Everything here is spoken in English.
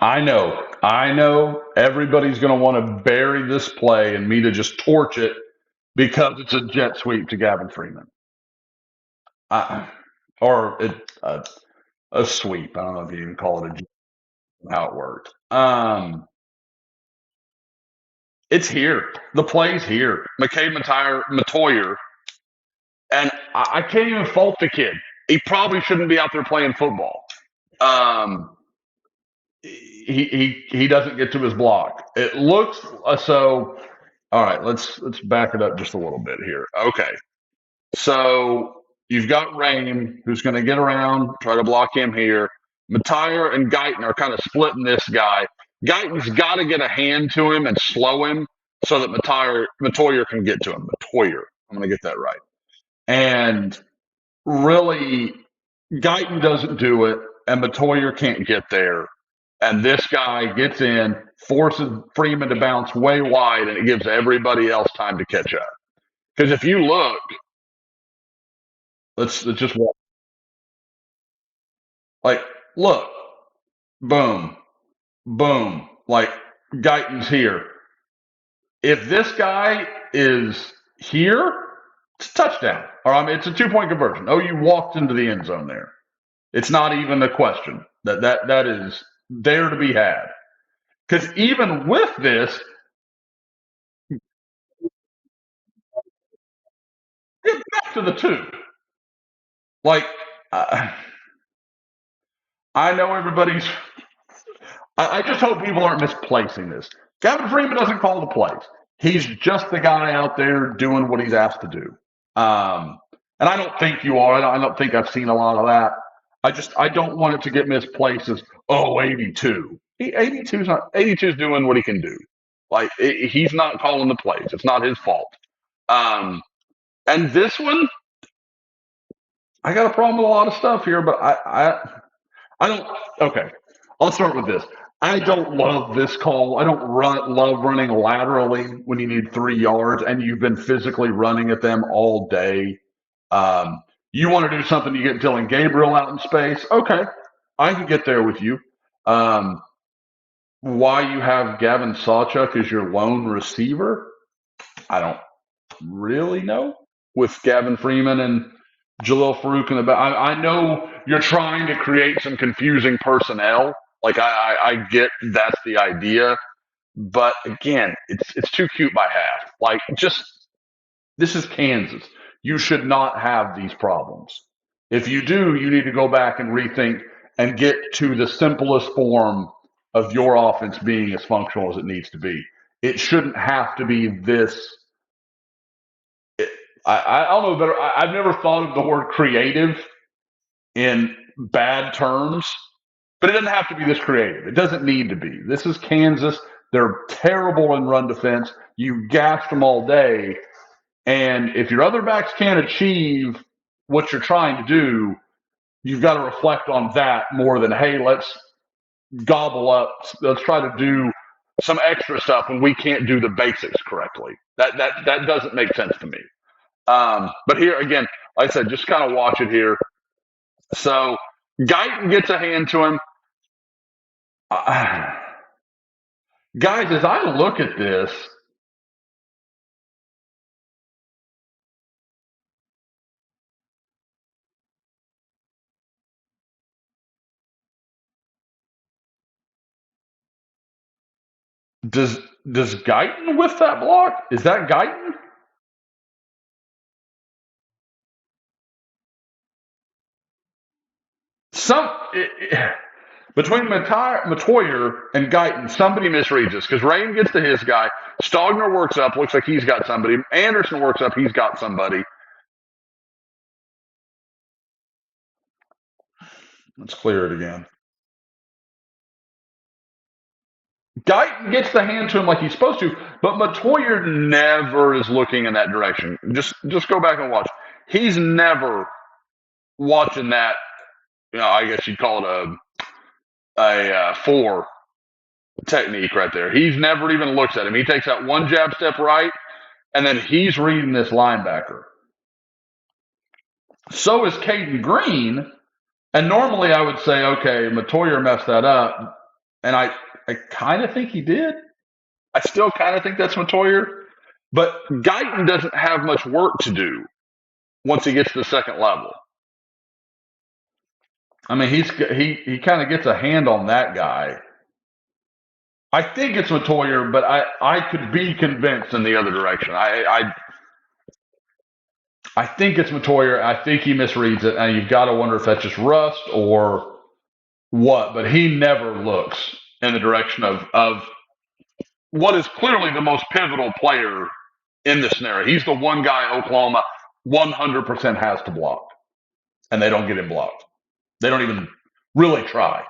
I know. Everybody's going to want to bury this play and me to just torch it because it's a jet sweep to Gavin Freeman, uh, or a sweep. I don't know if you even call it a jet, how it worked. It's here. The play's here. McCabe Matoyer, and I can't even fault the kid. He probably shouldn't be out there playing football. Um, he doesn't get to his block. It looks so. All right, let's back it up just a little bit here. Okay, so you've got Rain who's going to get around, try to block him here. Matire and Guyton are kind of splitting this guy. Guyton's got to get a hand to him and slow him so that Matoyer can get to him. Matoyer, I'm going to get that right. And really, Guyton doesn't do it, and Matoyer can't get there. And this guy gets in, forces Freeman to bounce way wide, and it gives everybody else time to catch up. Because if you look, let's just walk. Like, look, boom, boom. Like, Guyton's here. If this guy is here, it's a touchdown. Or I mean, it's a 2-point conversion. Oh, you walked into the end zone there. It's not even a question. That is there to be had. Because even with this, get back to the two. Like, I know everybody's. I just hope people aren't misplacing this. Gavin Freeman doesn't call the plays. He's just the guy out there doing what he's asked to do. And I don't think you are. I don't think I've seen a lot of that. I don't want it to get misplaced as 82. 82 is doing what he can do. Like he's not calling the plays. It's not his fault. Um, and this one, I got a problem with a lot of stuff here, but I don't. Okay, I'll start with this. I don't love this call. I don't love running laterally when you need 3 yards and you've been physically running at them all day. You want to do something, you get Dylan Gabriel out in space. Okay, I can get there with you. Um, why you have Gavin Sawchuk as your lone receiver, I don't really know. With Gavin Freeman and Jalil Farouk in the back, I know you're trying to create some confusing personnel. Like I get that's the idea, but again, it's too cute by half. Like just this is Kansas. You should not have these problems. If you do, you need to go back and rethink and get to the simplest form of your offense being as functional as it needs to be. It shouldn't have to be this. I don't know better. I've never thought of the word creative in bad terms, but it doesn't have to be this creative. It doesn't need to be. This is Kansas. They're terrible in run defense. You gashed them all day. And if your other backs can't achieve what you're trying to do, you've got to reflect on that more than, hey, let's gobble up. Let's try to do some extra stuff when we can't do the basics correctly. That doesn't make sense to me. But here again, like I said, just kind of watch it here. So Guyton gets a hand to him. Guys, as I look at this, does does Guyton with that block? Is that Guyton? Some between Matoyer and Guyton, somebody misreads this because Rain gets to his guy. Stogner works up, looks like he's got somebody. Anderson works up, he's got somebody. Let's clear it again. Guyton gets the hand to him like he's supposed to, but Matoyer never is looking in that direction. Just go back and watch. He's never watching that. I guess you'd call it a four technique right there. He's never even looks at him. He takes that one jab step right, and then he's reading this linebacker. So is Caden Green. And normally I would say, okay, Matoyer messed that up. And I kind of think he did. I still kind of think that's Matoyer. But Guyton doesn't have much work to do once he gets to the second level. I mean, he kind of gets a hand on that guy. I think it's Matoyer, but I could be convinced in the other direction. I think it's Matoyer. I think he misreads it, and you've got to wonder if that's just rust or what. But he never looks in the direction of what is clearly the most pivotal player in this scenario. He's the one guy Oklahoma 100% has to block, and they don't get him blocked. They don't even really try.